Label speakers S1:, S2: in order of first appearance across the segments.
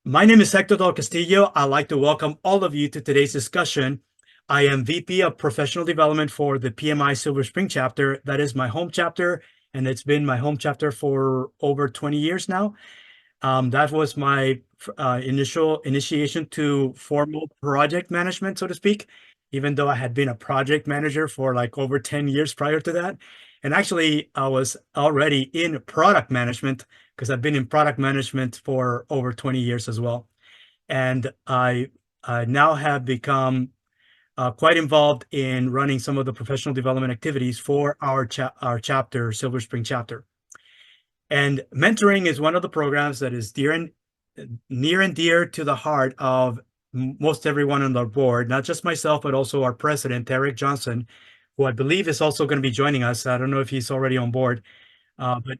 S1: My name is Hector Del Castillo. I'd like to welcome all of you to today's discussion. I am VP of Professional Development for the PMI Silver Spring chapter. That is my home chapter, and it's been my home chapter for over 20 years now. That was my initial initiation to formal project management, so to speak, even though I had been a project manager for like over 10 years prior to that. And actually, I was already in product management because I've been in product management for over 20 years as well. And I now have become quite involved in running some of the professional development activities for our chapter, Silver Spring chapter. And mentoring is one of the programs that is near and dear to the heart of most everyone on the board, not just myself, but also our president, Eric Johnson, who I believe is also going to be joining us. I don't know if he's already on board, but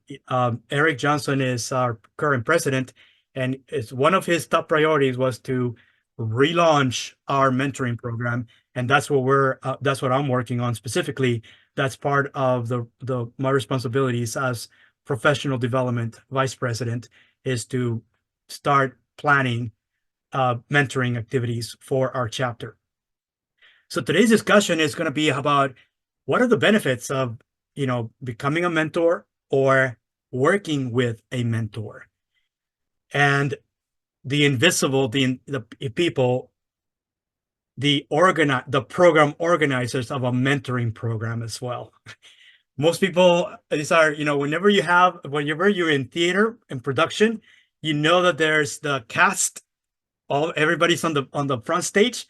S1: Eric Johnson is our current president, and it's one of his top priorities was to relaunch our mentoring program, and that's what I'm working on specifically. That's part of my responsibilities as professional development vice president is to start planning mentoring activities for our chapter. So today's discussion is going to be about what are the benefits of, becoming a mentor or working with a mentor, and the invisible, the people, the program organizers of a mentoring program as well. Most people, these are, whenever you're in theater and production, that there's the cast, everybody's on the front stage,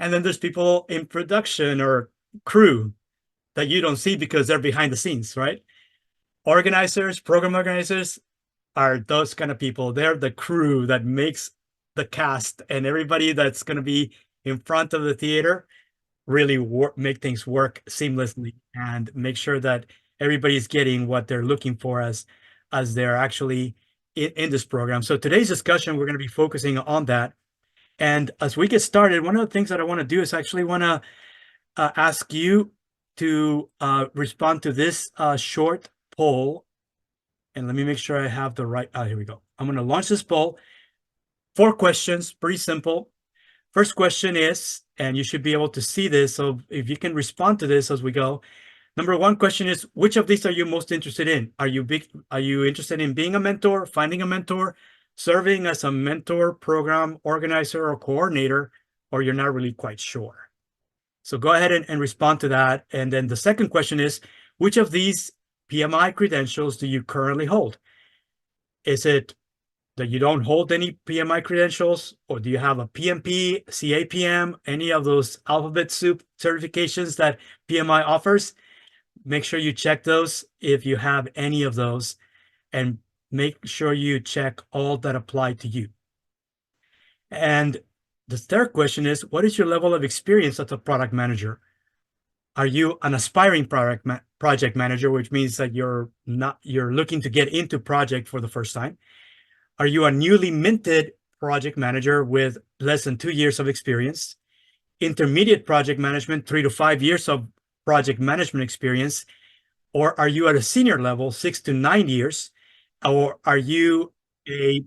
S1: and then there's people in production or crew that you don't see because they're behind the scenes, right? Program organizers are those kind of people. They're the crew that makes the cast and everybody that's going to be in front of the theater really make things work seamlessly and make sure that everybody's getting what they're looking for as they're actually in this program. So today's discussion, we're going to be focusing on that. And as we get started, one of the things that I want to do is actually want to ask you to respond to this short poll. And let me make sure I have the right, here we go. I'm going to launch this poll. 4 questions, pretty simple. First question is, and you should be able to see this, so if you can respond to this as we go. Number 1 question is, which of these are you most interested in? Are you interested in being a mentor, finding a mentor, serving as a mentor program organizer or coordinator, or you're not really quite sure? So go ahead and respond to that. And then the second question is, which of these PMI credentials do you currently hold? Is it that you don't hold any PMI credentials, or do you have a PMP, CAPM, any of those alphabet soup certifications that PMI offers? Make sure you check those if you have any of those, and make sure you check all that apply to you. And the third question is, what is your level of experience as a product manager? Are you an aspiring project manager, which means that you're looking to get into project for the first time? Are you a newly minted project manager with less than 2 years of experience? Intermediate project management, 3 to 5 years of project management experience? Or are you at a senior level, 6 to 9 years? Or are you a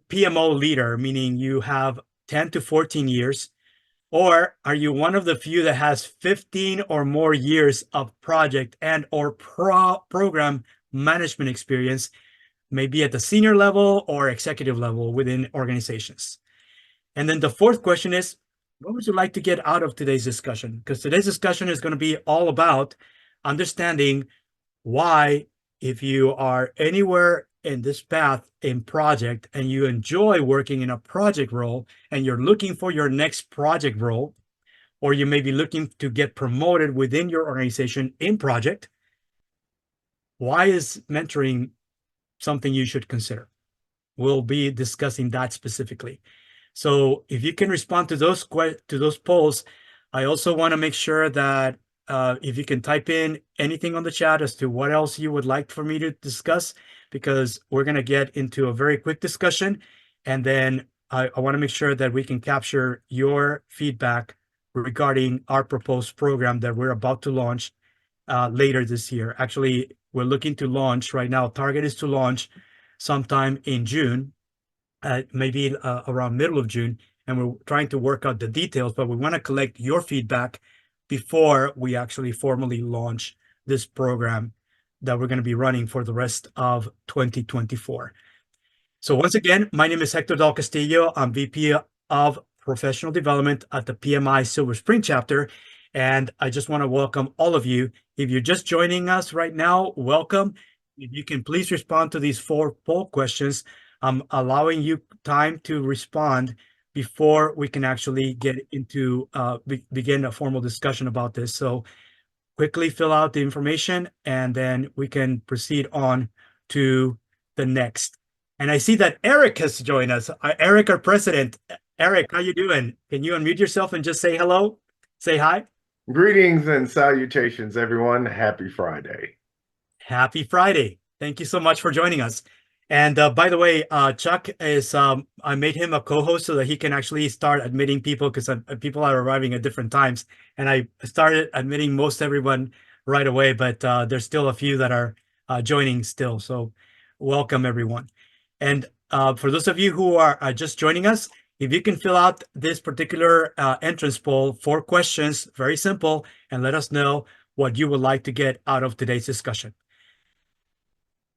S1: PMO leader, meaning you have 10 to 14 years? Or are you one of the few that has 15 or more years of project and or program management experience, maybe at the senior level or executive level within organizations? And then the fourth question is, what would you like to get out of today's discussion? Because today's discussion is going to be all about understanding why, if you are anywhere in this path in project and you enjoy working in a project role and you're looking for your next project role, or you may be looking to get promoted within your organization in project, why is mentoring something you should consider? We'll be discussing that specifically. So if you can respond to those polls, I also want to make sure that if you can type in anything on the chat as to what else you would like for me to discuss, because we're going to get into a very quick discussion. And then I want to make sure that we can capture your feedback regarding our proposed program that we're about to launch later this year. Actually, we're looking to launch right now. Target is to launch sometime in June. maybe around middle of June, and we're trying to work out the details, but we want to collect your feedback before we actually formally launch this program that we're going to be running for the rest of 2024. So once again, my name is Hector Del Castillo. I'm VP of Professional Development at the PMI Silver Spring chapter. And I just want to welcome all of you. If you're just joining us right now, welcome. If you can please respond to these 4 poll questions, I'm allowing you time to respond before we can actually get into begin a formal discussion about this. So quickly fill out the information and then we can proceed on to the next. And I see that Eric has joined us. Eric, our president. Eric, how you doing? Can you unmute yourself and just say hello? Say hi.
S2: Greetings and salutations, everyone. Happy Friday.
S1: Happy Friday. Thank you so much for joining us. And by the way, Chuck is, I made him a co-host so that he can actually start admitting people because people are arriving at different times. And I started admitting most everyone right away, but there's still a few that are joining still. So welcome, everyone. And for those of you who are just joining us, if you can fill out this particular entrance poll, 4 questions, very simple, and let us know what you would like to get out of today's discussion.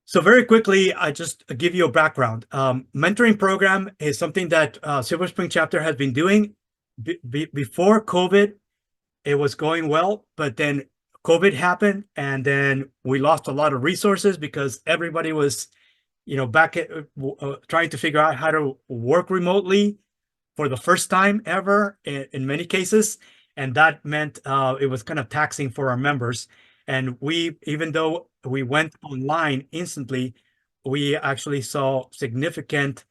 S1: So very quickly, I just give you a background. Mentoring program is something that Silver Spring chapter has been doing. Before COVID, it was going well, but then COVID happened, and then we lost a lot of resources because everybody was, back at trying to figure out how to work remotely for the first time ever in many cases. And that meant it was kind of taxing for our members. And even though we went online instantly, we actually saw significant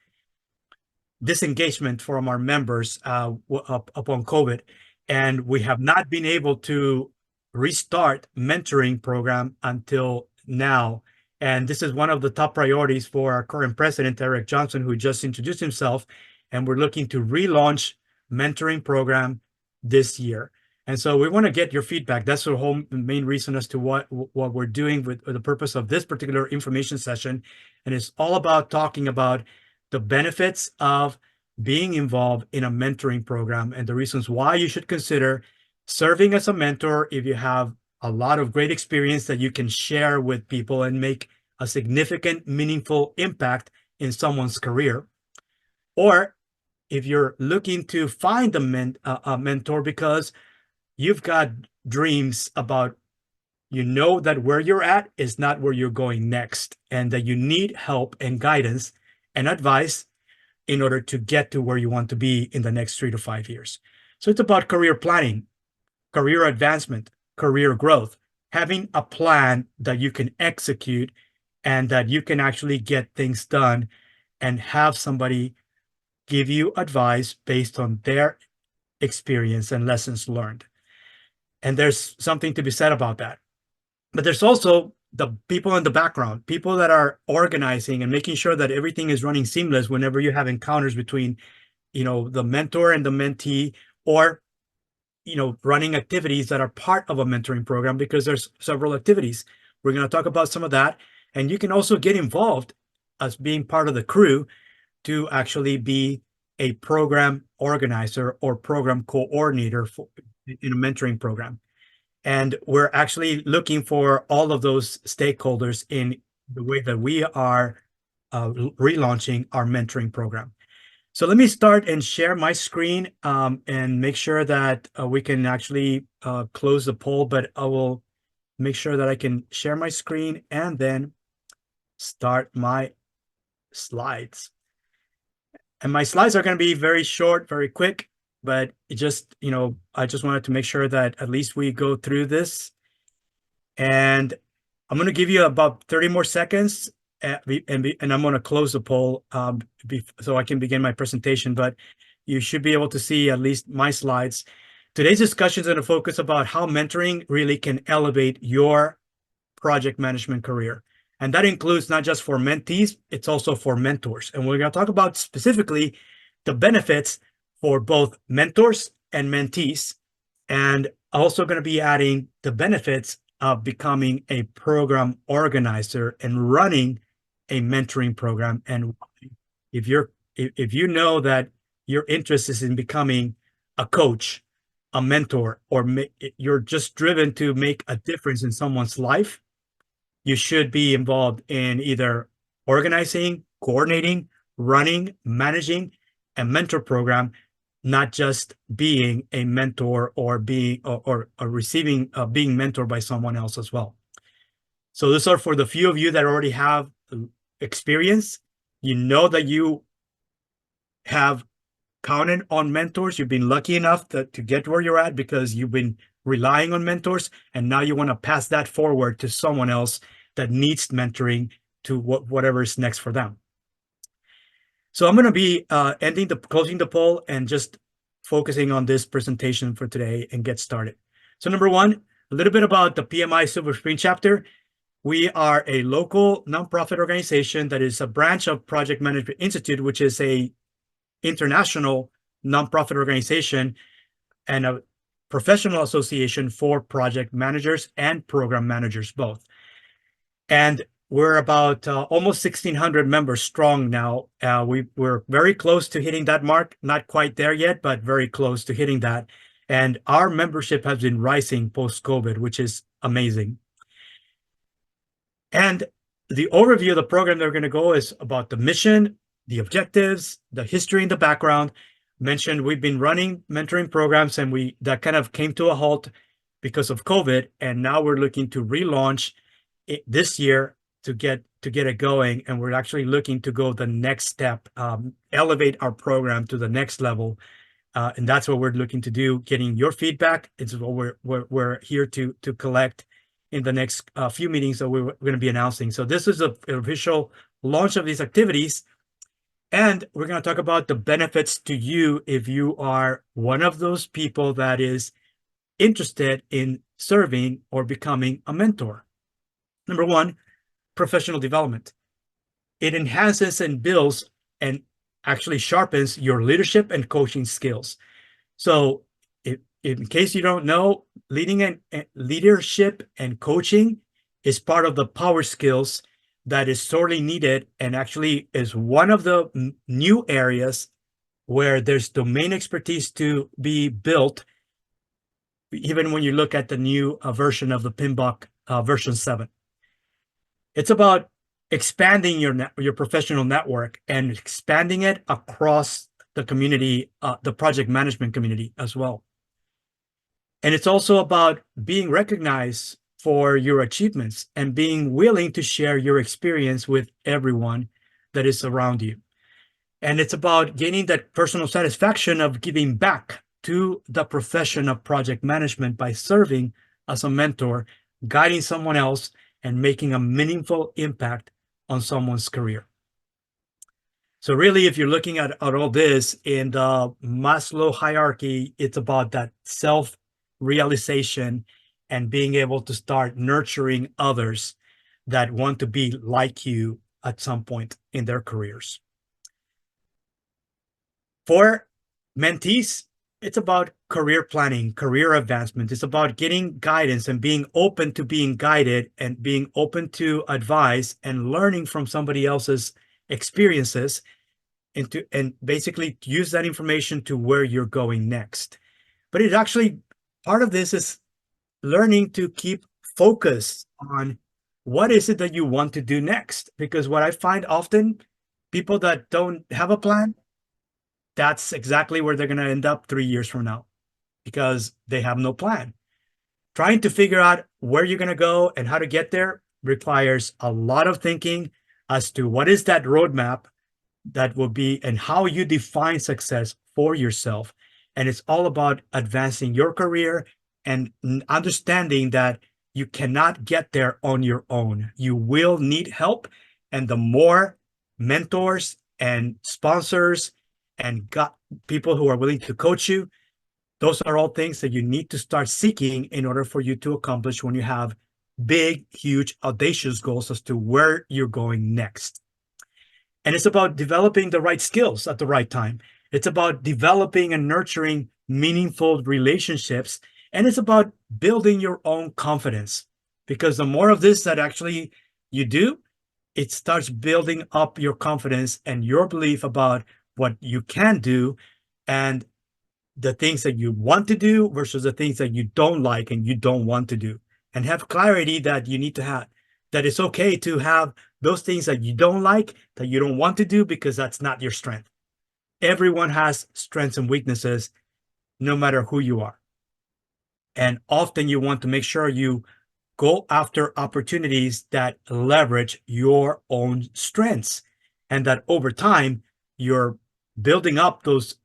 S1: disengagement from our members upon COVID. And we have not been able to restart mentoring program until now. And this is one of the top priorities for our current president, Eric Johnson, who just introduced himself. And we're looking to relaunch mentoring program this year. And so we want to get your feedback. That's the whole main reason as to what we're doing with the purpose of this particular information session. And it's all about talking about the benefits of being involved in a mentoring program and the reasons why you should consider serving as a mentor if you have a lot of great experience that you can share with people and make a significant, meaningful impact in someone's career. Or if you're looking to find a mentor because you've got dreams about, that where you're at is not where you're going next, and that you need help and guidance and advice in order to get to where you want to be in the next 3 to 5 years. So it's about career planning, career advancement, career growth, having a plan that you can execute and that you can actually get things done and have somebody give you advice based on their experience and lessons learned. And there's something to be said about that. But there's also the people in the background, people that are organizing and making sure that everything is running seamless whenever you have encounters between, the mentor and the mentee, or, running activities that are part of a mentoring program, because there's several activities. We're going to talk about some of that. And you can also get involved as being part of the crew to actually be a program organizer or program coordinator in a mentoring program. And we're actually looking for all of those stakeholders in the way that we are relaunching our mentoring program. So let me start and share my screen and make sure that we can actually close the poll, but I will make sure that I can share my screen and then start my slides. And my slides are going to be very short, very quick, but it just, I just wanted to make sure that at least we go through this. And I'm going to give you about 30 more seconds and I'm going to close the poll so I can begin my presentation, but you should be able to see at least my slides. Today's discussion is going to focus about how mentoring really can elevate your project management career. And that includes not just for mentees, it's also for mentors. And we're going to talk about specifically the benefits for both mentors and mentees, and also going to be adding the benefits of becoming a program organizer and running a mentoring program. And if you're if you know that your interest is in becoming a coach, a mentor, or you're just driven to make a difference in someone's life, you should be involved in either organizing, coordinating, running, managing a mentor program, not just being a mentor or being or receiving being mentored by someone else as well. So these are for the few of you that already have experience. You know that you have counted on mentors. You've been lucky enough to get where you're at because you've been relying on mentors, and now you want to pass that forward to someone else that needs mentoring to whatever is next for them. So I'm going to be closing the poll and just focusing on this presentation for today and get started. So number one, a little bit about the PMI Silver Spring chapter. We are a local nonprofit organization that is a branch of Project Management Institute, which is a international nonprofit organization and a professional association for project managers and program managers both. And we're about almost 1,600 members strong now. We're very close to hitting that mark, not quite there yet, but very close to hitting that. And our membership has been rising post-COVID, which is amazing. And the overview of the program that we're going to go is about the mission, the objectives, the history and the background. Mentioned we've been running mentoring programs, and that kind of came to a halt because of COVID, and now we're looking to relaunch it this year to get it going, and we're actually looking to go the next step, elevate our program to the next level, and that's what we're looking to do. Getting your feedback, it's what we're here to collect in the next few meetings that we're going to be announcing. So this is an official launch of these activities. And we're going to talk about the benefits to you if you are one of those people that is interested in serving or becoming a mentor. Number one, professional development. It enhances and builds and actually sharpens your leadership and coaching skills. So in case you don't know, leadership and coaching is part of the power skills that is sorely needed, and actually is one of the new areas where there's domain expertise to be built, even when you look at the new version of the PMBOK version 7. It's about expanding your professional network and expanding it across the community, the project management community as well. And it's also about being recognized for your achievements and being willing to share your experience with everyone that is around you. And it's about gaining that personal satisfaction of giving back to the profession of project management by serving as a mentor, guiding someone else, and making a meaningful impact on someone's career. So really, if you're looking at all this in the Maslow hierarchy, it's about that self-realization and being able to start nurturing others that want to be like you at some point in their careers. For mentees, it's about career planning, career advancement. It's about getting guidance and being open to being guided and being open to advice and learning from somebody else's experiences and basically use that information to where you're going next. But it actually, part of this is learning to keep focused on what is it that you want to do next. Because what I find often, people that don't have a plan, that's exactly where they're going to end up 3 years from now, because they have no plan. Trying to figure out where you're going to go and how to get there requires a lot of thinking as to what is that roadmap that will be and how you define success for yourself. And it's all about advancing your career and understanding that you cannot get there on your own. You will need help. And the more mentors and sponsors and people who are willing to coach you, those are all things that you need to start seeking in order for you to accomplish when you have big, huge, audacious goals as to where you're going next. And it's about developing the right skills at the right time. It's about developing and nurturing meaningful relationships. And it's about building your own confidence, because the more of this that actually you do, it starts building up your confidence and your belief about what you can do and the things that you want to do versus the things that you don't like and you don't want to do, and have clarity that you need to have, that it's okay to have those things that you don't like, that you don't want to do, because that's not your strength. Everyone has strengths and weaknesses, no matter who you are. And often you want to make sure you go after opportunities that leverage your own strengths, and that over time you're building up those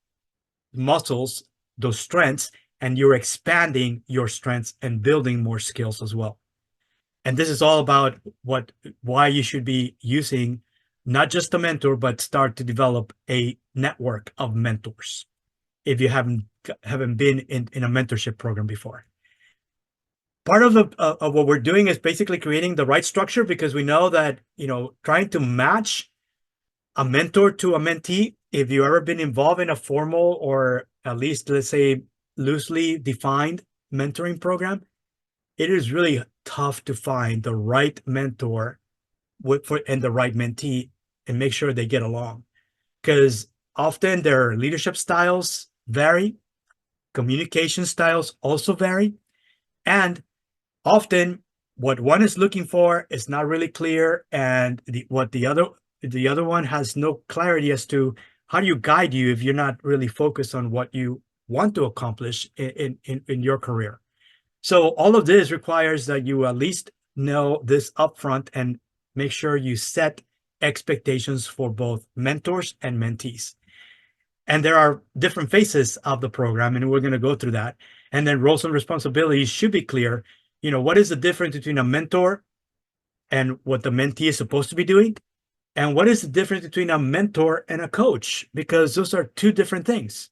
S1: muscles, those strengths, and you're expanding your strengths and building more skills as well. And this is all about why you should be using not just a mentor, but start to develop a network of mentors if you haven't been in a mentorship program before. Part of what we're doing is basically creating the right structure, because we know that, trying to match a mentor to a mentee, if you've ever been involved in a formal, or at least, let's say, loosely defined mentoring program, it is really tough to find the right mentor and the right mentee and make sure they get along, because often their leadership styles vary, communication styles also vary, and often what one is looking for is not really clear, and what the other one has no clarity as to how do you guide you if you're not really focused on what you want to accomplish in your career. So all of this requires that you at least know this upfront and make sure you set expectations for both mentors and mentees. And there are different phases of the program, and we're going to go through that. And then roles and responsibilities should be clear. What is the difference between a mentor and what the mentee is supposed to be doing? And what is the difference between a mentor and a coach? Because those are two different things.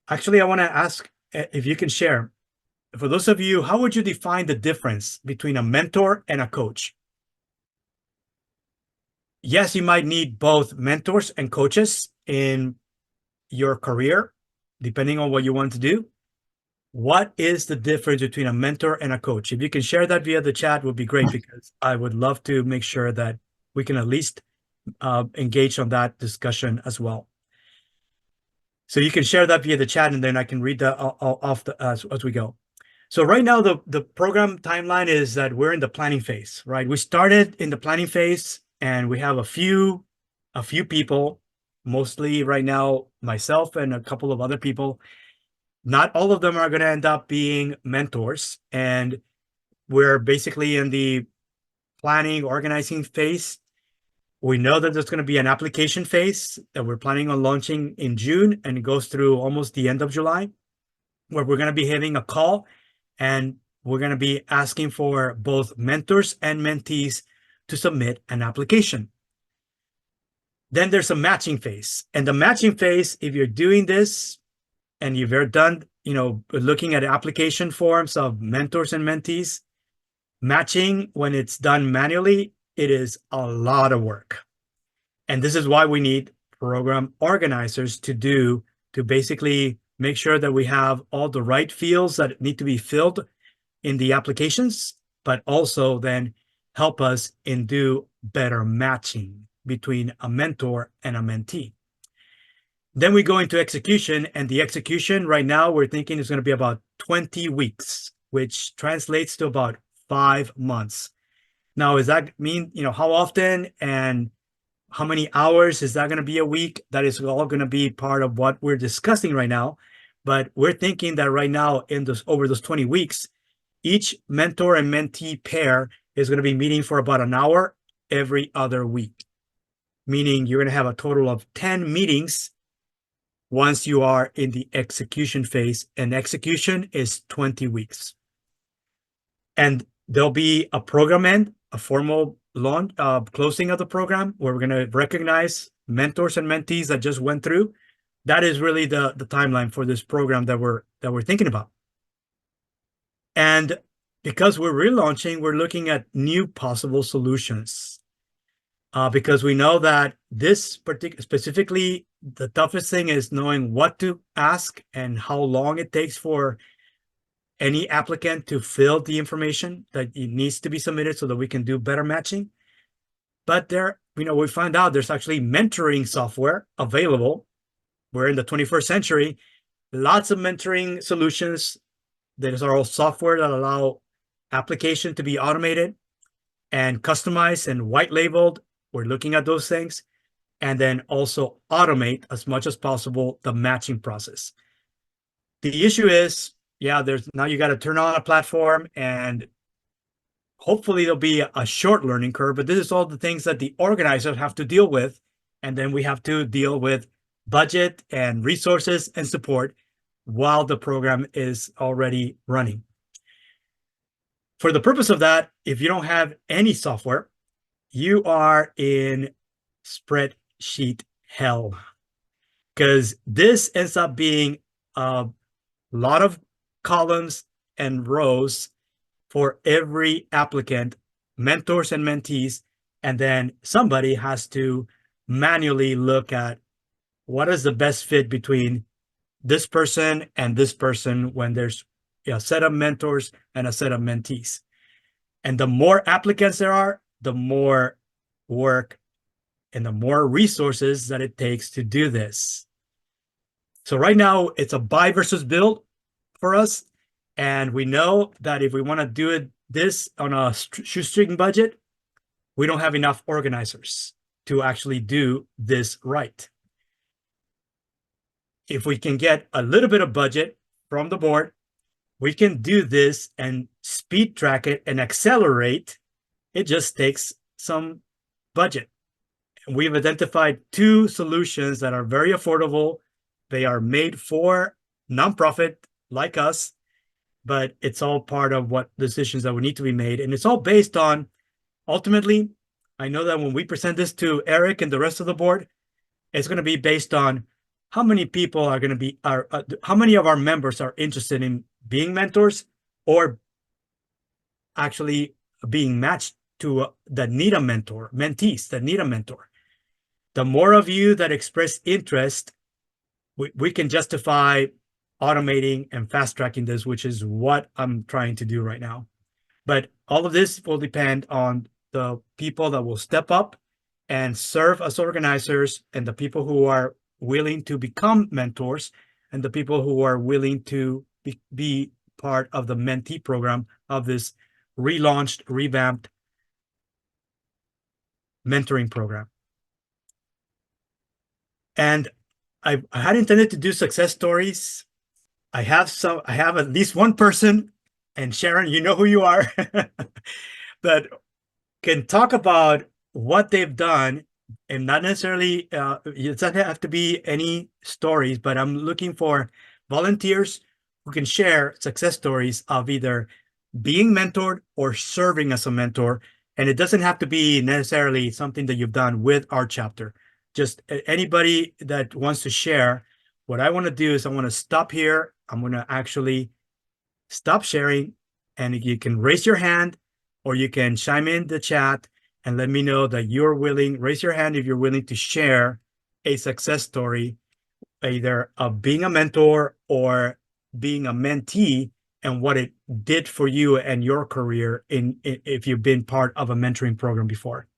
S1: Actually, I want to ask if you can share, for those of you, how would you define the difference between a mentor and a coach? Yes, you might need both mentors and coaches in your career, depending on what you want to do. What is the difference between a mentor and a coach? If you can share that via the chat, would be great, because I would love to make sure that we can at least engage on that discussion as well. So you can share that via the chat, and then I can read that off as we go. So right now, the program timeline is that we're in the planning phase, right? We started in the planning phase, and we have a few people, mostly right now, myself and a couple of other people. Not all of them are going to end up being mentors, and we're basically in the planning, organizing phase. We know that there's going to be an application phase that we're planning on launching in June, and it goes through almost the end of July, where we're going to be having a call, and we're going to be asking for both mentors and mentees to submit an application. Then there's a matching phase. And the matching phase, if you're doing this and you've ever done, looking at application forms of mentors and mentees, matching, when it's done manually, it is a lot of work. And this is why we need program organizers to basically make sure that we have all the right fields that need to be filled in the applications, but also then help us in do better matching between a mentor and a mentee. Then we go into execution, and the execution right now we're thinking is going to be about 20 weeks, which translates to about 5 months. Now, does that mean, how often and how many hours is that going to be a week? That is all going to be part of what we're discussing right now. But we're thinking that right now, over those 20 weeks, each mentor and mentee pair is going to be meeting for about an hour every other week, meaning you're going to have a total of 10 meetings once you are in the execution phase, and execution is 20 weeks. And there'll be a program end, a formal launch, closing of the program, where we're going to recognize mentors and mentees that just went through. That is really the timeline for this program that we're thinking about. And because we're relaunching, we're looking at new possible solutions, because we know that this specifically, the toughest thing is knowing what to ask and how long it takes for any applicant to fill the information that it needs to be submitted so that we can do better matching. But there we find out there's actually mentoring software available. We're in the 21st century. Lots of mentoring solutions. There's all software that allow application to be automated and customized and white labeled. We're looking at those things. And then also automate as much as possible the matching process. The issue is, yeah, now you got to turn on a platform, and hopefully there'll be a short learning curve, but this is all the things that the organizers have to deal with. And then we have to deal with budget and resources and support while the program is already running. For the purpose of that, if you don't have any software, you are in spreadsheet hell, because this ends up being a lot of columns and rows for every applicant, mentors and mentees, and then somebody has to manually look at what is the best fit between this person and this person when there's a set of mentors and a set of mentees. And the more applicants there are, the more work and the more resources that it takes to do this. So right now it's a buy versus build for us. And we know that if we want to do this on a shoestring budget, we don't have enough organizers to actually do this right. If we can get a little bit of budget from the board, we can do this and speed track it and accelerate. It just takes some budget. And we've identified 2 solutions that are very affordable. They are made for nonprofit like us, but it's all part of what decisions that would need to be made. And it's all based on, ultimately, I know that when we present this to Eric and the rest of the board, it's going to be based on how many people are going to be, how many of our members are interested in being mentors or actually being matched to that need a mentor, mentees that need a mentor. The more of you that express interest, we can justify automating and fast tracking this, which is what I'm trying to do right now. But all of this will depend on the people that will step up and serve as organizers, and the people who are willing to become mentors, and the people who are willing to be part of the mentee program of this relaunched, revamped mentoring program. And I had intended to do success stories. I have at least one person, and Sharon, you know who you are, that can talk about what they've done, and not necessarily, it doesn't have to be any stories, but I'm looking for volunteers who can share success stories of either being mentored or serving as a mentor. And it doesn't have to be necessarily something that you've done with our chapter. Just anybody that wants to share. What I want to do is I want to stop here. I'm going to actually stop sharing, and you can raise your hand or you can chime in the chat and let me know that you're willing. Raise your hand if you're willing to share a success story, either of being a mentor or being a mentee, and what it did for you and your career if you've been part of a mentoring program before.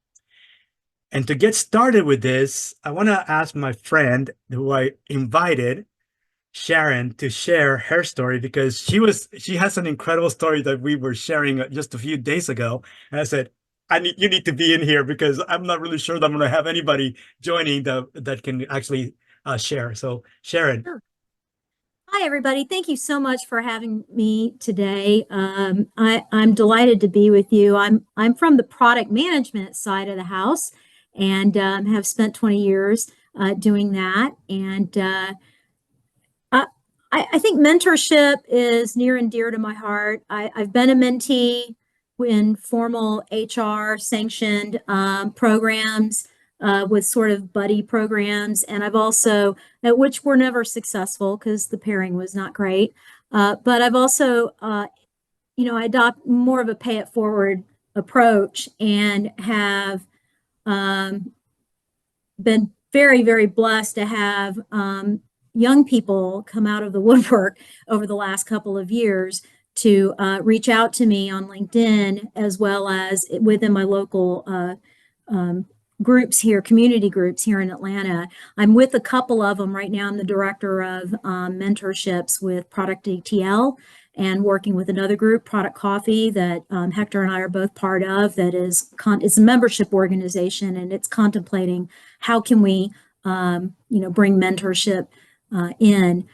S1: And to get started with this, I want to ask my friend who I invited, Sharon, to share her story, because she has an incredible story that we were sharing just a few days ago. And I said, you need to be in here, because I'm not really sure that I'm going to have anybody joining that can actually share. So Sharon.
S3: Sure. Hi, everybody. Thank you so much for having me today. I'm delighted to be with you. I'm from the product management side of the house, and have spent 20 years doing that. And I think mentorship is near and dear to my heart. I've been a mentee in formal HR sanctioned programs with sort of buddy programs. And I've also, which were never successful because the pairing was not great. But I've also, I adopt more of a pay it forward approach, and have been very, very blessed to have young people come out of the woodwork over the last couple of years to reach out to me on LinkedIn, as well as within my local groups here, community groups here in Atlanta. I'm with a couple of them right now. I'm the director of mentorships with Product ATL and working with another group, Product Coffee, that Hector and I are both part of. That is, it's a membership organization, and it's contemplating how can we, bring mentorship in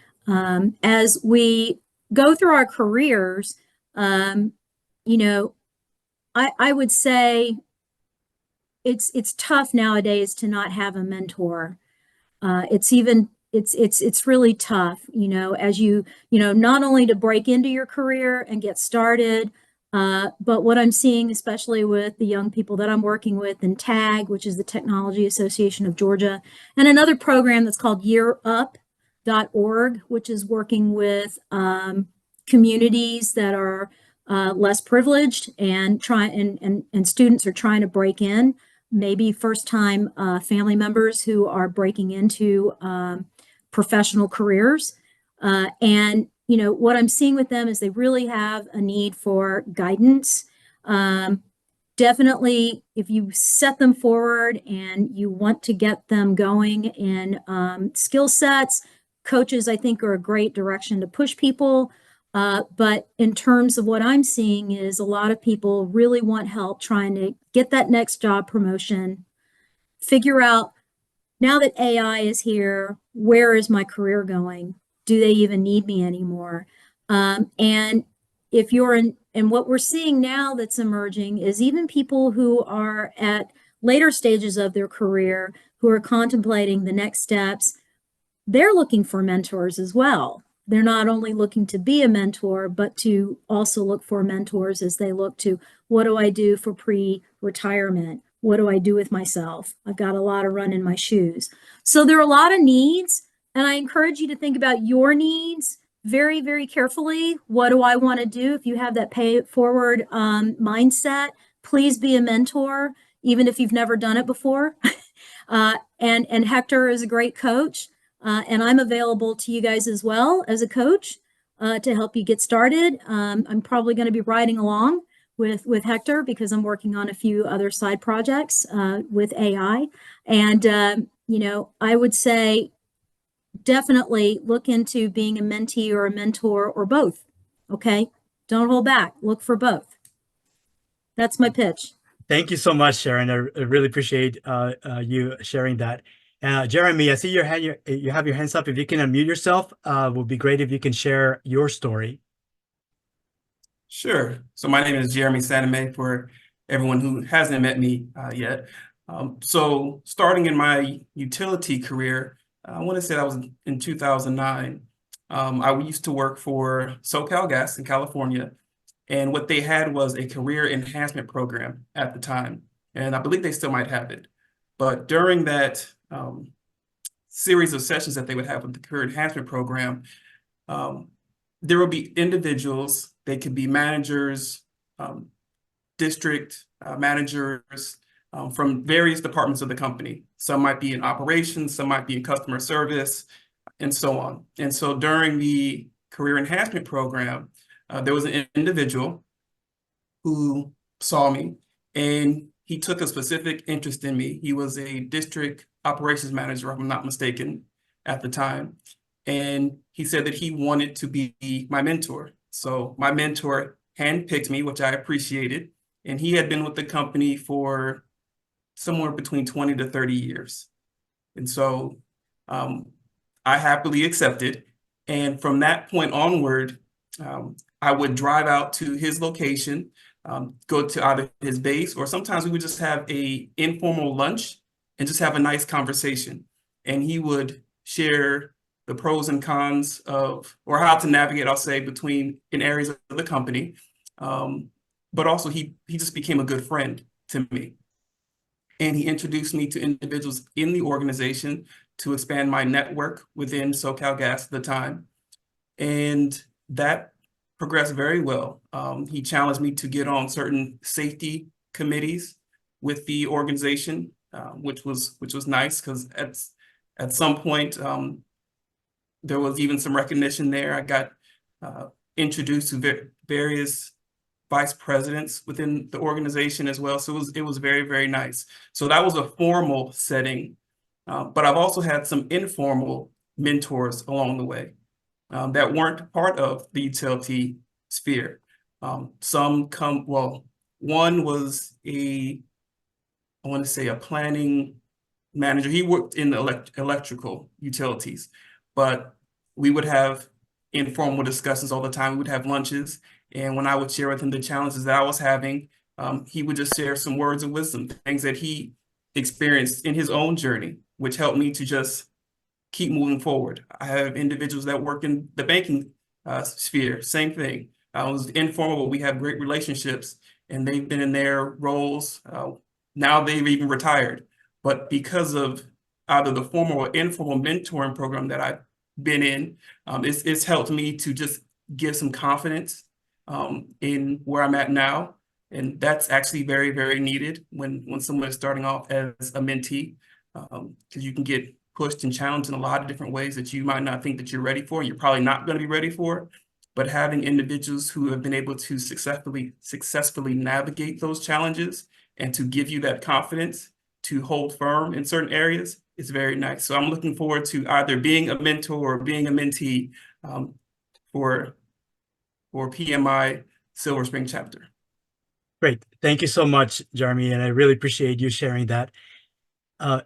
S3: as we go through our careers. I would say it's tough nowadays to not have a mentor. It's really tough, as not only to break into your career and get started, but what I'm seeing, especially with the young people that I'm working with in TAG, which is the Technology Association of Georgia, and another program that's called yearup.org, which is working with communities that are less privileged and students are trying to break in, maybe first-time family members who are breaking into professional careers. And what I'm seeing with them is they really have a need for guidance. Definitely, if you set them forward and you want to get them going in skill sets, coaches, I think, are a great direction to push people. But in terms of what I'm seeing is a lot of people really want help trying to get that next job promotion, figure out, now that AI is here, where is my career going? Do they even need me anymore? And if you're and what we're seeing now that's emerging is even people who are at later stages of their career, who are contemplating the next steps, they're looking for mentors as well. They're not only looking to be a mentor, but to also look for mentors as they look to, what do I do for pre-retirement? What do I do with myself? I've got a lot of run in my shoes. So there are a lot of needs, and I encourage you to think about your needs very, very carefully. What do I want to do? If you have that pay it forward mindset, please be a mentor, even if you've never done it before. And Hector is a great coach. And I'm available to you guys as well as a coach to help you get started. I'm probably going to be riding along with Hector because I'm working on a few other side projects with AI. And, I would say definitely look into being a mentee or a mentor or both. Okay. Don't hold back. Look for both. That's my pitch.
S1: Thank you so much, Sharon. I really appreciate you sharing that. Jeremy, I see your hand. You have your hands up. If you can unmute yourself, would be great if you can share your story.
S4: Sure. So my name is Jeremy Saname for everyone who hasn't met me yet. So starting in my utility career, I want to say that was in 2009. I used to work for SoCalGas in California, and what they had was a career enhancement program at the time, and I believe they still might have it. But during that series of sessions that they would have with the career enhancement program, there will be individuals, they could be managers, district managers from various departments of the company. Some might be in operations, some might be in customer service, and so on. And so during the career enhancement program, there was an individual who saw me and he took a specific interest in me. He was a district operations manager, if I'm not mistaken, at the time. And he said that he wanted to be my mentor. So my mentor handpicked me, which I appreciated. And he had been with the company for somewhere between 20 to 30 years. And so I happily accepted. And from that point onward, I would drive out to his location, go to either his base, or sometimes we would just have an informal lunch and just have a nice conversation. And he would share the pros and cons of, or how to navigate, I'll say, between in areas of the company. But also he just became a good friend to me. And he introduced me to individuals in the organization to expand my network within SoCalGas at the time. And that progressed very well. He challenged me to get on certain safety committees with the organization, which was nice because at some point, there was even some recognition there. I got introduced to various vice presidents within the organization as well. So it was very, very nice. So that was a formal setting, but I've also had some informal mentors along the way that weren't part of the utility sphere. One was I want to say a planning manager. He worked in the electrical utilities, but we would have informal discussions all the time. We would have lunches, and when I would share with him the challenges that I was having, he would just share some words of wisdom, things that he experienced in his own journey, which helped me to just keep moving forward. I have individuals that work in the banking sphere, same thing. I was informal, but we have great relationships, and they've been in their roles. Now they've even retired. But because of either the formal or informal mentoring program that I've been in, it's helped me to just give some confidence in where I'm at now. And that's actually very, very needed when someone is starting off as a mentee, because you can get pushed and challenged in a lot of different ways that you might not think that you're ready for, and you're probably not going to be ready for. But having individuals who have been able to successfully navigate those challenges and to give you that confidence to hold firm in certain areas is very nice. So I'm looking forward to either being a mentor or being a mentee for PMI Silver Spring chapter.
S1: Great. Thank you so much, Jeremy, and I really appreciate you sharing that.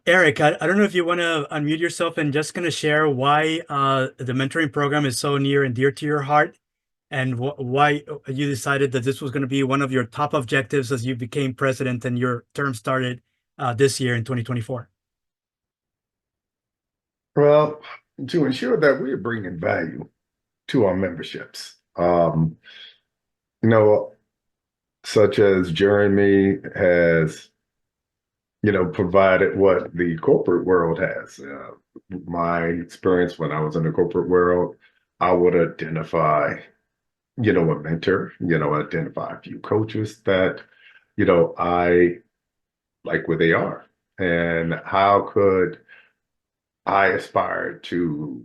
S1: Eric, I don't know if you want to unmute yourself and just going to share why the mentoring program is so near and dear to your heart, and why you decided that this was going to be one of your top objectives as you became president and your term started this year in 2024.
S2: Well, to ensure that we're bringing value to our memberships, such as Jeremy has, provided what the corporate world has. My experience when I was in the corporate world, I would identify, a mentor, identify a few coaches that, I like where they are. And how could I aspire to,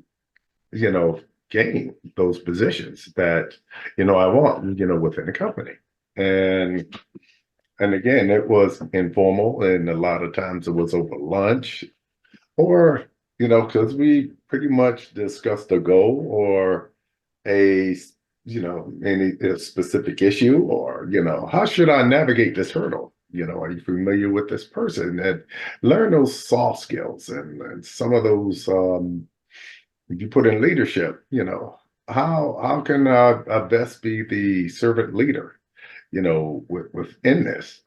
S2: gain those positions that, I want, within the company. And again, it was informal, and a lot of times it was over lunch, or, because we pretty much discussed a goal or a specific issue, or, how should I navigate this hurdle? Are you familiar with this person? And learn those soft skills and some of those, if you put in leadership, how can I best be the servant leader, within this?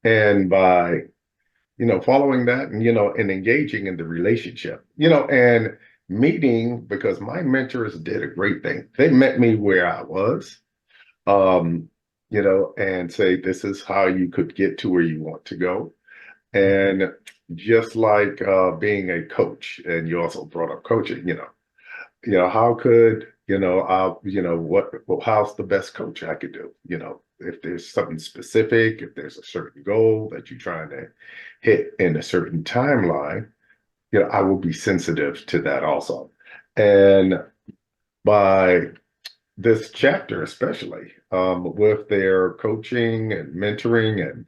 S2: And by, following that and engaging in the relationship, and meeting, because my mentors did a great thing. They met me where I was, and say, this is how you could get to where you want to go. And just like being a coach, and you also brought up coaching, how could, how's the best coach I could do? If there's something specific, if there's a certain goal that you're trying to hit in a certain timeline, I will be sensitive to that also. And by this chapter, especially with their coaching and mentoring and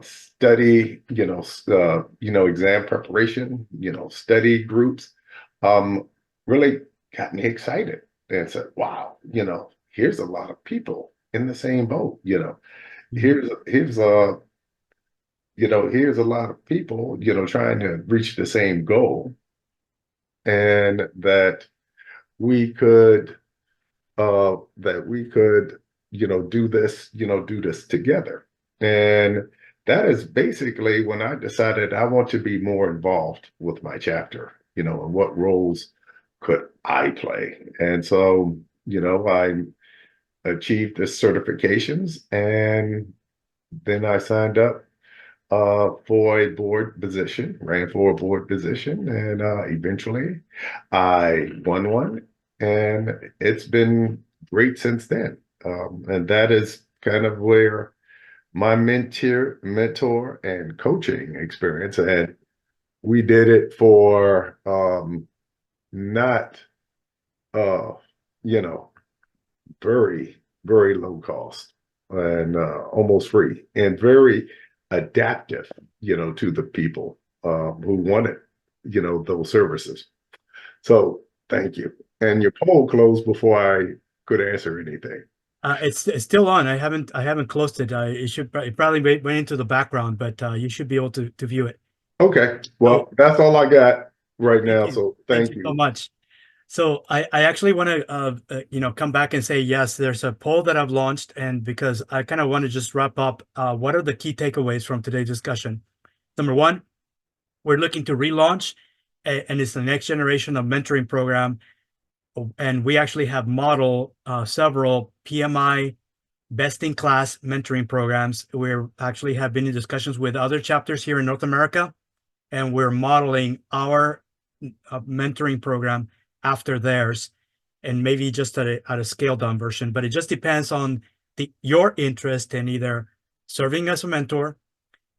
S2: study, exam preparation, study groups, really got me excited and said, wow, here's a lot of people in the same boat, here's a lot of people, trying to reach the same goal, and that we could, do this together. And that is basically when I decided I want to be more involved with my chapter, and what roles could I play. And so, I achieved the certifications, and then I signed up for a board position, ran for a board position, and eventually I won one, and it's been great since then. And that is kind of where my mentor and coaching experience, and we did it for not very, very low cost and almost free and very adaptive, to the people who wanted, those services. So thank you. And your poll closed before I could answer anything.
S1: It's still on. I haven't closed it. It probably went into the background, but you should be able to view it.
S2: Okay. Well, that's all I got right now. So
S1: Thank
S2: thank
S1: you so
S2: you.
S1: much. So I actually want to come back and say, yes, there's a poll that I've launched, and because I kind of want to just wrap up, what are the key takeaways from today's discussion? Number one, we're looking to relaunch, and it's the next generation of mentoring program. And we actually have modeled several PMI best-in-class mentoring programs. We're actually have been in discussions with other chapters here in North America, and we're modeling our mentoring program after theirs, and maybe just at a scaled down version. But it just depends on your interest in either serving as a mentor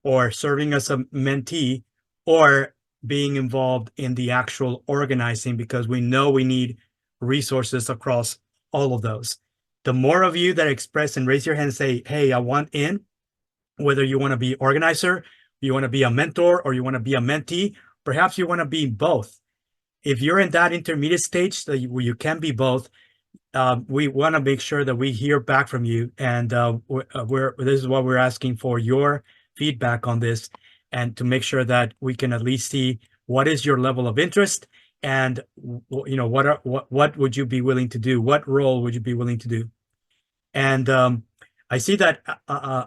S1: or serving as a mentee or being involved in the actual organizing, because we know we need resources across all of those. The more of you that express and raise your hand and say, hey, I want in, whether you want to be organizer, you want to be a mentor, or you want to be a mentee, perhaps you want to be both. If you're in that intermediate stage where you can be both, we want to make sure that we hear back from you. And this is what we're asking for, your feedback on this, and to make sure that we can at least see what is your level of interest, and what would you be willing to do? What role would you be willing to do? And I see that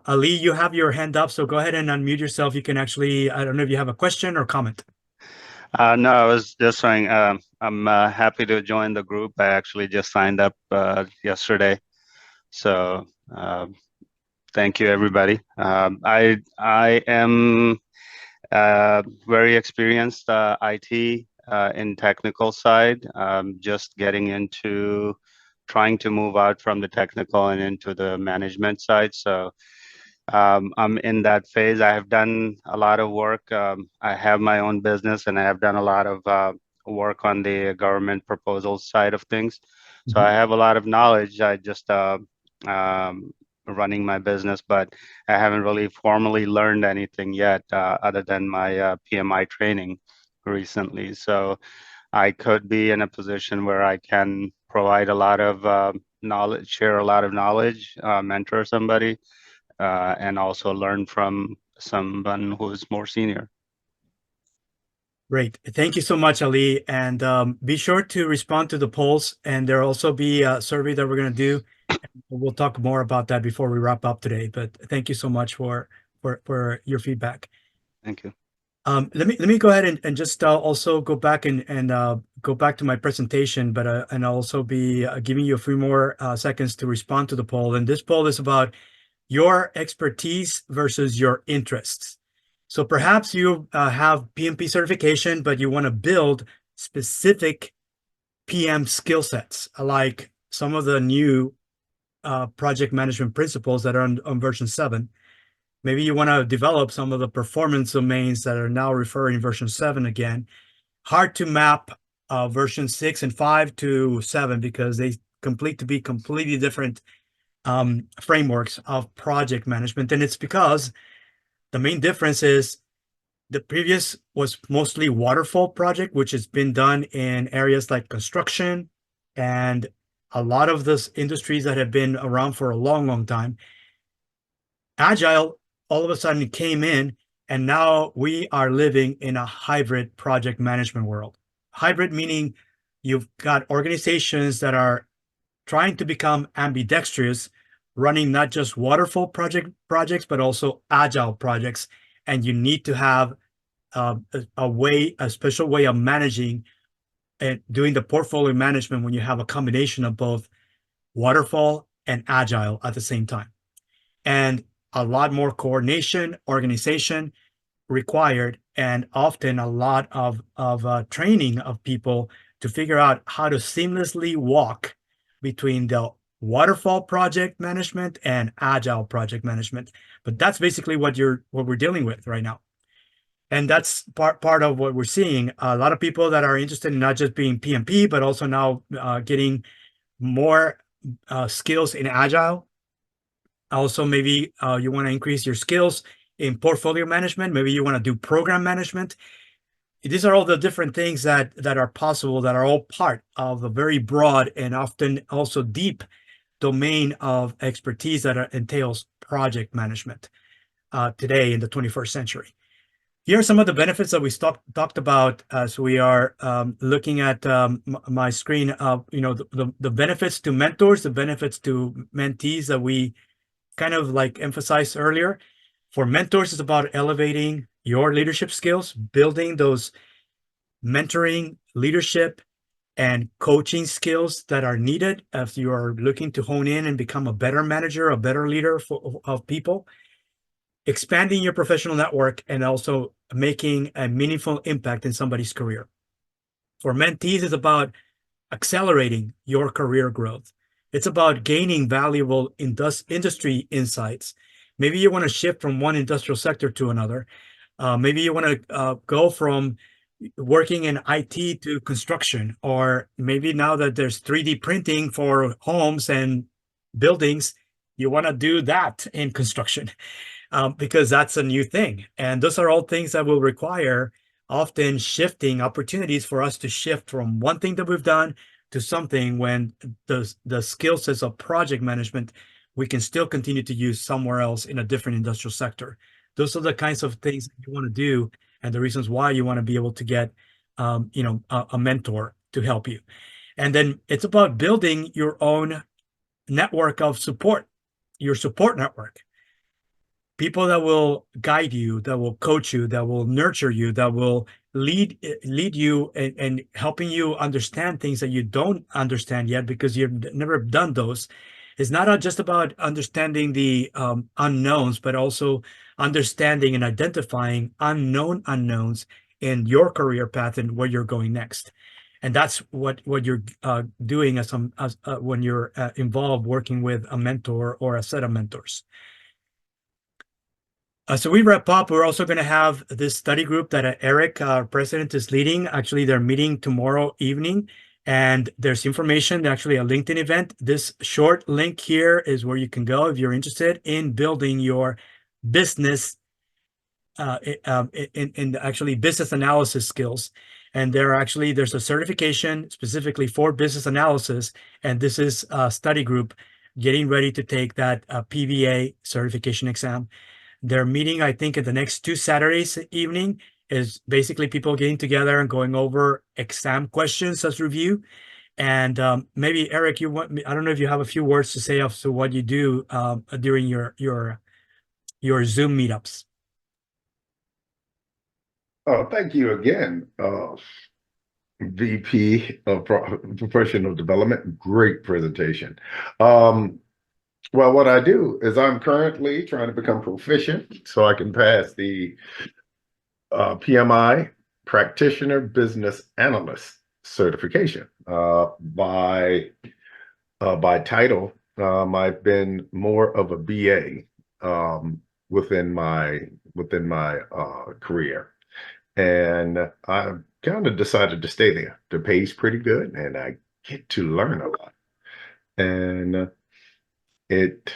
S1: Ali, you have your hand up, so go ahead and unmute yourself. You can actually, I don't know if you have a question or comment.
S5: No, I was just saying I'm happy to join the group. I actually just signed up yesterday. So thank you, everybody. I am very experienced IT in technical side, just getting into trying to move out from the technical and into the management side. So I'm in that phase. I have done a lot of work. I have my own business, and I have done a lot of work on the government proposal side of things. So I have a lot of knowledge. I just running my business, but I haven't really formally learned anything yet, other than my PMI training recently. So I could be in a position where I can provide a lot of knowledge, share a lot of knowledge, mentor somebody, and also learn from someone who is more senior.
S1: Great. Thank you so much, Ali. And be sure to respond to the polls. And there'll also be a survey that we're going to do. We'll talk more about that before we wrap up today. But thank you so much for your feedback.
S5: Thank you.
S1: Let me go ahead and just also go back and go back to my presentation, but and I'll also be giving you a few more seconds to respond to the poll. And this poll is about your expertise versus your interests. So perhaps you have PMP certification, but you want to build specific PM skill sets, like some of the new project management principles that are on version 7. Maybe you want to develop some of the performance domains that are now referring version 7 again. Hard to map version 6 and 5 to 7 because they be completely different frameworks of project management. And it's because the main difference is the previous was mostly waterfall project, which has been done in areas like construction and a lot of those industries that have been around for a long, long time. Agile all of a sudden came in, and now we are living in a hybrid project management world. Hybrid meaning you've got organizations that are trying to become ambidextrous, running not just waterfall projects, but also agile projects. And you need to have a special way of managing and doing the portfolio management when you have a combination of both waterfall and agile at the same time. And a lot more coordination, organization required, and often a lot of training of people to figure out how to seamlessly walk between the waterfall project management and agile project management. But that's basically what we're dealing with right now. And that's part of what we're seeing. A lot of people that are interested in not just being PMP, but also now getting more skills in Agile. Also, maybe you want to increase your skills in portfolio management. Maybe you want to do program management. These are all the different things that are possible, that are all part of a very broad and often also deep domain of expertise that entails project management today in the 21st century. Here are some of the benefits that we talked about as we are looking at my screen. The benefits to mentors, the benefits to mentees that we kind of like emphasized earlier. For mentors, it's about elevating your leadership skills, building those mentoring, leadership, and coaching skills that are needed if you are looking to hone in and become a better manager, a better leader of people. Expanding your professional network and also making a meaningful impact in somebody's career. For mentees, it's about accelerating your career growth. It's about gaining valuable industry insights. Maybe you want to shift from one industrial sector to another. Maybe you want to go from working in IT to construction, or maybe now that there's 3D printing for homes and buildings, you want to do that in construction. Because that's a new thing. And those are all things that will require often shifting opportunities for us to shift from one thing that we've done to something when the skill sets of project management, we can still continue to use somewhere else in a different industrial sector. Those are the kinds of things that you want to do and the reasons why you want to be able to get a mentor to help you. And then it's about building your own network of support, your support network. People that will guide you, that will coach you, that will nurture you, that will lead you and helping you understand things that you don't understand yet because you've never done those. It's not just about understanding the unknowns, but also understanding and identifying unknowns in your career path and where you're going next. And that's what you're doing as when you're involved working with a mentor or a set of mentors. So we wrap up. We're also going to have this study group that Eric, our president, is leading. Actually, they're meeting tomorrow evening, and there's information, actually a LinkedIn event. This short link here is where you can go if you're interested in building your business, in actually business analysis skills. And there's a certification specifically for business analysis, and this is a study group getting ready to take that PBA certification exam. They're meeting, I think, in the next 2 Saturdays evening, is basically people getting together and going over exam questions as review. And maybe Eric, I don't know if you have a few words to say as to what you do during your Zoom meetups.
S2: Oh, thank you again, VP of Professional Development. Great presentation. Well, what I do is I'm currently trying to become proficient so I can pass the PMI Practitioner Business Analyst certification. By title, I've been more of a BA within my career, and I kind of decided to stay there. The pay's pretty good, and I get to learn a lot, and it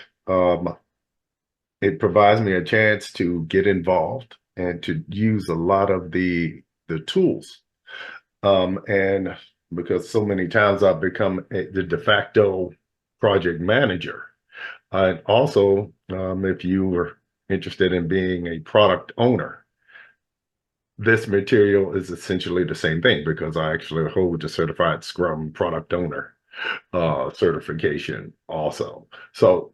S2: provides me a chance to get involved and to use a lot of the tools. And because so many times I've become the de facto project manager. And also, if you were interested in being a product owner, this material is essentially the same thing because I actually hold the certified Scrum product owner certification also. So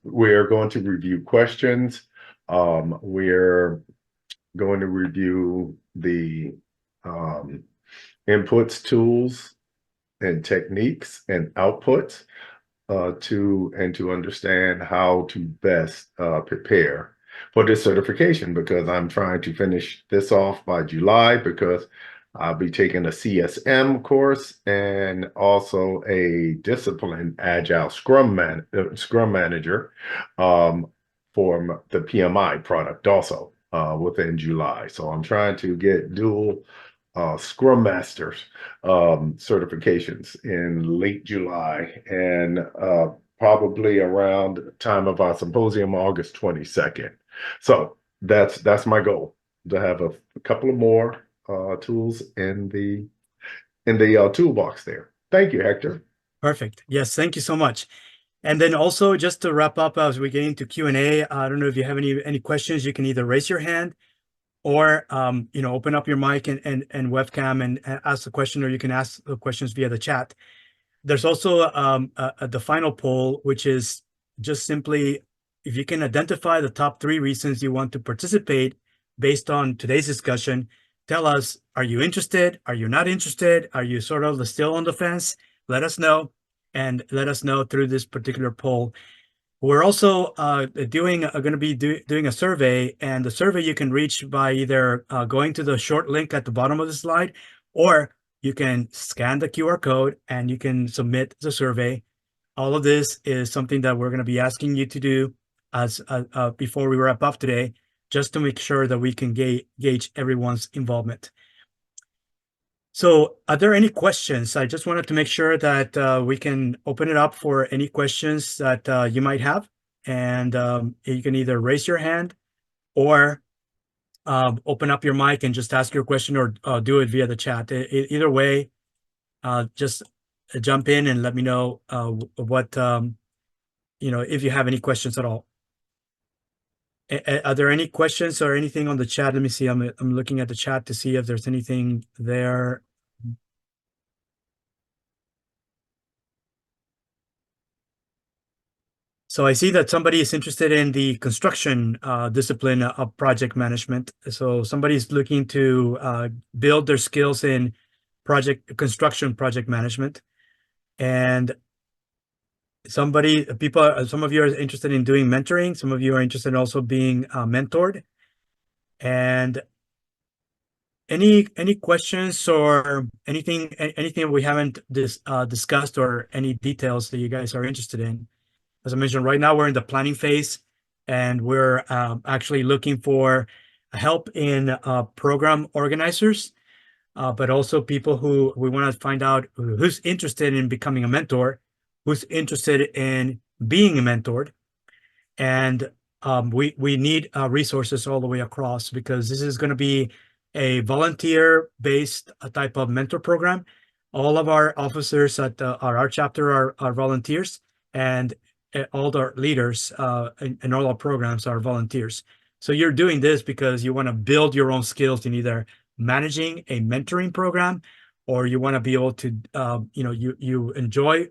S2: we're going to review questions. We're going to review the inputs, tools, and techniques and outputs to understand how to best prepare for this certification, because I'm trying to finish this off by July, because I'll be taking a CSM course and also a discipline Agile Scrum Manager for the PMI product also within July. So I'm trying to get dual Scrum Masters certifications in late July, and probably around the time of our symposium, August 22nd. So that's my goal, to have a couple of more tools in the toolbox there. Thank you, Hector.
S1: Perfect. Yes, thank you so much. And then also, just to wrap up as we get into Q&A, I don't know if you have any questions. You can either raise your hand or open up your mic and webcam and ask the question, or you can ask the questions via the chat. There's also the final poll, which is just simply if you can identify the top 3 reasons you want to participate based on today's discussion. Tell us, are you interested? Are you not interested? Are you sort of still on the fence? Let us know, and let us know through this particular poll. We're also going to be doing a survey, and the survey you can reach by either going to the short link at the bottom of the slide, or you can scan the QR code and you can submit the survey. All of this is something that we're going to be asking you to do as before we wrap up today, just to make sure that we can gauge everyone's involvement. So are there any questions? I just wanted to make sure that we can open it up for any questions that you might have. And you can either raise your hand or open up your mic and just ask your question, or do it via the chat. Either way, just jump in and let me know what, if you have any questions at all. Are there any questions or anything on the chat? Let me see. I'm looking at the chat to see if there's anything there. So I see that somebody is interested in the construction discipline of project management. So somebody's looking to build their skills in construction project management. And some of you are interested in doing mentoring. Some of you are interested in also being mentored. And any questions or anything we haven't discussed, or any details that you guys are interested in? As I mentioned, right now we're in the planning phase, and we're actually looking for help in program organizers, but also people who we want to find out who's interested in becoming a mentor, who's interested in being mentored. And we need resources all the way across, because this is going to be a volunteer-based type of mentor program. All of our officers at our chapter are volunteers, and all the leaders in all our programs are volunteers. So you're doing this because you want to build your own skills in either managing a mentoring program, or you want to be able to, you enjoy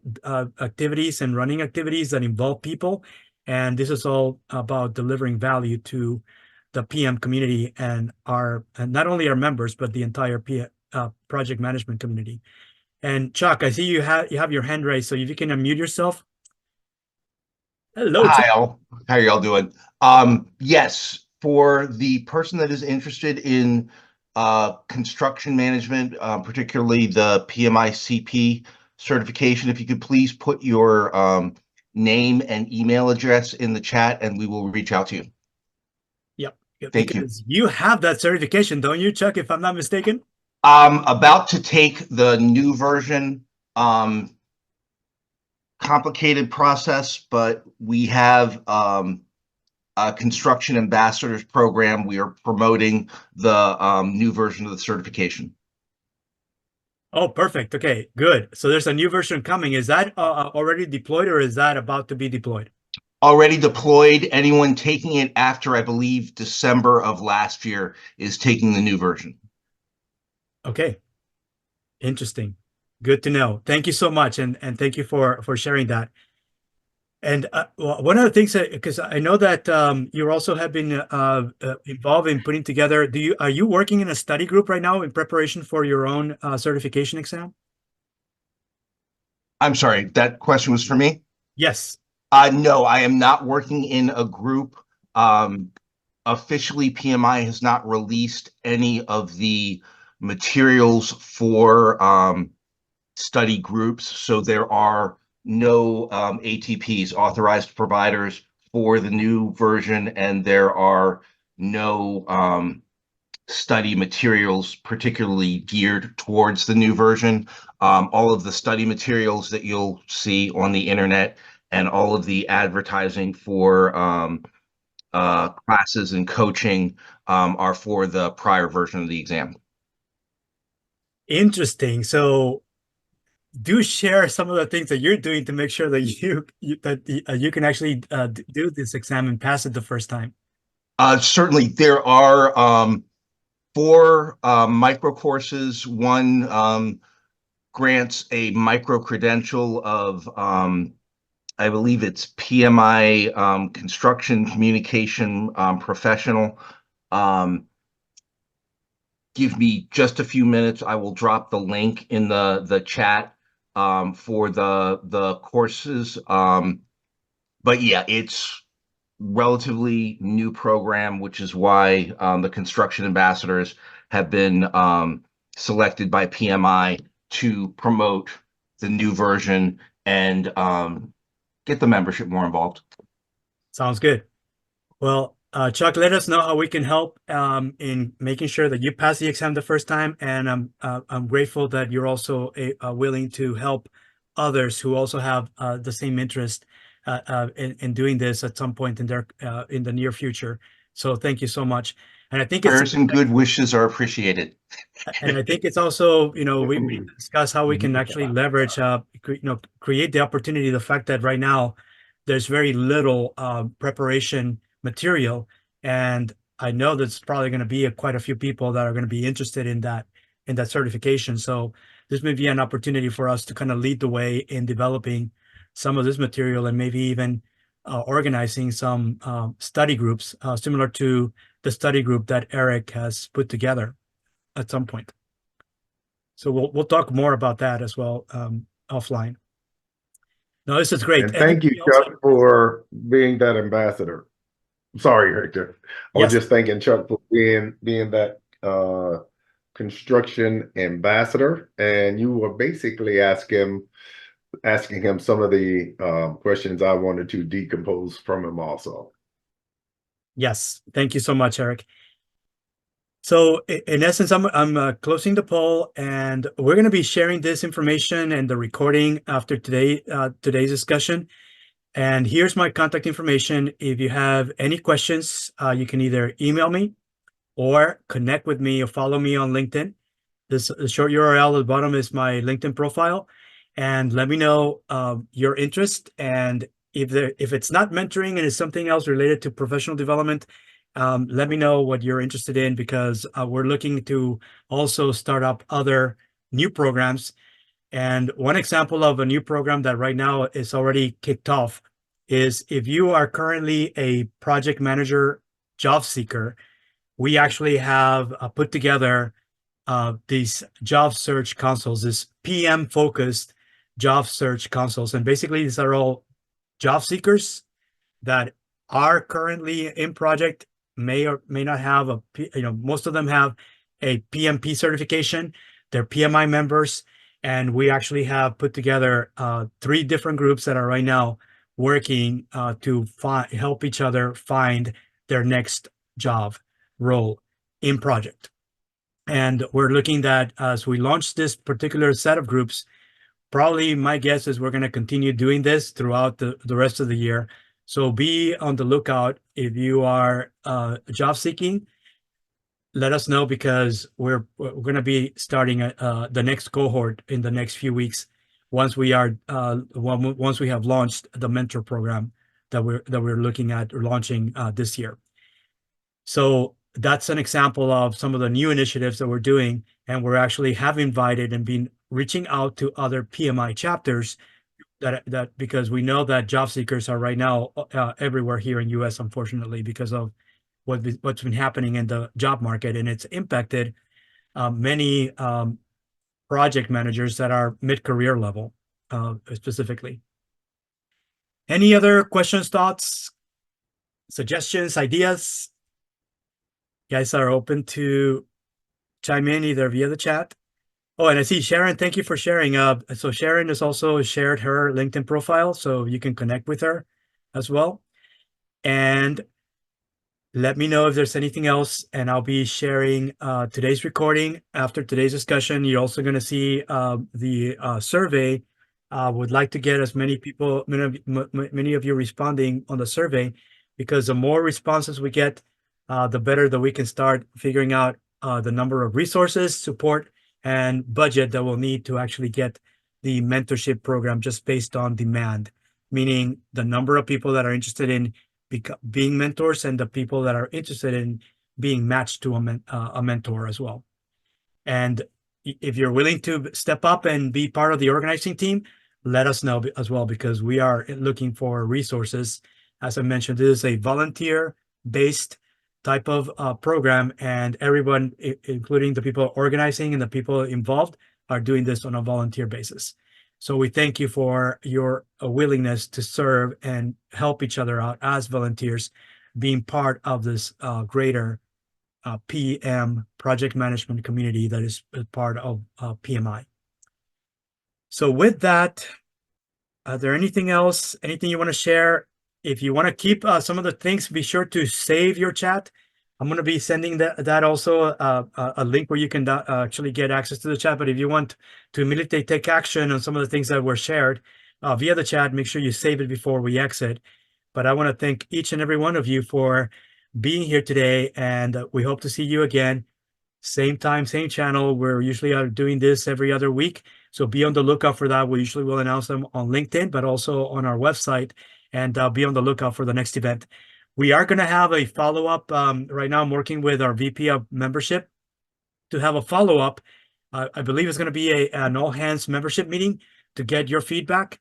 S1: activities and running activities that involve people. And this is all about delivering value to the PM community and not only our members, but the entire project management community. And Chuck, I see you have your hand raised, so if you can unmute yourself. Hello,
S6: Hi,
S1: Chuck.
S6: all. How are y'all doing? Yes, for the person that is interested in construction management, particularly the PMICP certification, if you could please put your name and email address in the chat, and we will reach out to you.
S1: Yep.
S6: Thank you.
S1: Because you have that certification, don't you, Chuck, if I'm not mistaken?
S6: I'm about to take the new version. Complicated process, but we have a construction ambassadors program. We are promoting the new version of the certification.
S1: Oh, perfect. Okay, good. So there's a new version coming. Is that already deployed, or is that about to be deployed?
S6: Already deployed. Anyone taking it after, I believe, December of last year is taking the new version.
S1: Okay. Interesting. Good to know. Thank you so much, and thank you for sharing that. And one of the things that, because I know that you also have been involved in putting together, are you working in a study group right now in preparation for your own certification exam?
S6: I'm sorry, that question was for me?
S1: Yes.
S6: No, I am not working in a group. Officially, PMI has not released any of the materials for study groups, so there are no ATPs, authorized providers, for the new version, and there are no study materials, particularly geared towards the new version. All of the study materials that you'll see on the internet and all of the advertising for classes and coaching are for the prior version of the exam.
S1: Interesting. So do share some of the things that you're doing to make sure that you can actually do this exam and pass it the first time.
S6: Certainly, there are 4 micro courses. One grants a micro credential of I believe it's PMI construction communication professional. Give me just a few minutes. I will drop the link in the chat for the courses. But yeah, it's relatively new program, which is why the construction ambassadors have been selected by PMI to promote the new version and get the membership more involved.
S1: Sounds good. Well, Chuck, let us know how we can help in making sure that you pass the exam the first time. And I'm grateful that you're also willing to help others who also have the same interest in doing this at some point in the near future. So thank you so much. And I think
S6: Prayers and good wishes are appreciated.
S1: And I think it's also, we discuss how we can actually leverage, create the opportunity, the fact that right now there's very little preparation material. And I know there's probably going to be quite a few people that are going to be interested in that certification. So this may be an opportunity for us to kind of lead the way in developing some of this material and maybe even organizing some study groups similar to the study group that Eric has put together at some point. So we'll talk more about that as well offline. No, this is great.
S2: And thank you, Chuck, for being that ambassador. Sorry, Hector. I was just thanking Chuck for being that construction ambassador, and you were basically asking him some of the questions I wanted to decompose from him also.
S1: Yes, thank you so much, Eric. So in essence, I'm closing the poll, and we're going to be sharing this information and the recording after today's discussion. And here's my contact information. If you have any questions, you can either email me or connect with me or follow me on LinkedIn. The short URL at the bottom is my LinkedIn profile, and let me know your interest. And if it's not mentoring and it's something else related to professional development, let me know what you're interested in, because we're looking to also start up other new programs. And one example of a new program that right now is already kicked off is if you are currently a project manager job seeker, we actually have put together these job search consoles, this PM focused job search consoles. And basically these are all job seekers that are currently in project, may or may not have most of them have a PMP certification. They're PMI members. And we actually have put together 3 different groups that are right now working to help each other find their next job role in project. And we're looking at, as we launch this particular set of groups, probably my guess is we're going to continue doing this throughout the rest of the year. So be on the lookout. If you are job seeking, let us know, because we're going to be starting the next cohort in the next few weeks once we have launched the mentor program that we're looking at launching this year. So that's an example of some of the new initiatives that we're doing, and we're actually have invited and been reaching out to other PMI chapters that because we know that job seekers are right now everywhere here in US, unfortunately, because of what's been happening in the job market, and it's impacted many project managers that are mid-career level specifically. Any other questions, thoughts, suggestions, ideas? You guys are open to chime in either via the chat. Oh, and I see Sharon, thank you for sharing. So Sharon has also shared her LinkedIn profile, so you can connect with her as well. And Let me know if there's anything else, and I'll be sharing today's recording. After today's discussion, you're also going to see the survey. Would like to get as many people, many of you responding on the survey, because the more responses we get, the better that we can start figuring out the number of resources, support, and budget that we'll need to actually get the mentorship program just based on demand, meaning the number of people that are interested in being mentors and the people that are interested in being matched to a mentor as well. And if you're willing to step up and be part of the organizing team, let us know as well, because we are looking for resources. As I mentioned, this is a volunteer-based type of program, and everyone, including the people organizing and the people involved, are doing this on a volunteer basis. So we thank you for your willingness to serve and help each other out as volunteers, being part of this greater PM project management community that is part of PMI. So with that, are there anything else, anything you want to share? If you want to keep some of the things, be sure to save your chat. I'm going to be sending that also a link where you can actually get access to the chat. But if you want to immediately take action on some of the things that were shared via the chat, make sure you save it before we exit. But I want to thank each and every one of you for being here today, and we hope to see you again. Same time, same channel. We're usually doing this every other week, so be on the lookout for that. We usually will announce them on LinkedIn, but also on our website, and be on the lookout for the next event. We are going to have a follow-up. Right now, I'm working with our VP of membership to have a follow-up. I believe it's going to be an all-hands membership meeting to get your feedback,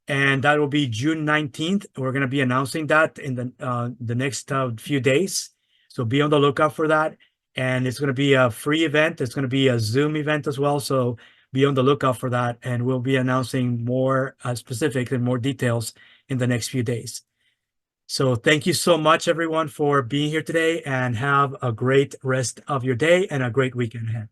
S1: and that will be June 19th. We're going to be announcing that in the next few days, so be on the lookout for that. And it's going to be a free event. It's going to be a Zoom event as well, so be on the lookout for that, and we'll be announcing more specifics and more details in the next few days. So thank you so much, everyone, for being here today, and have a great rest of your day and a great weekend ahead.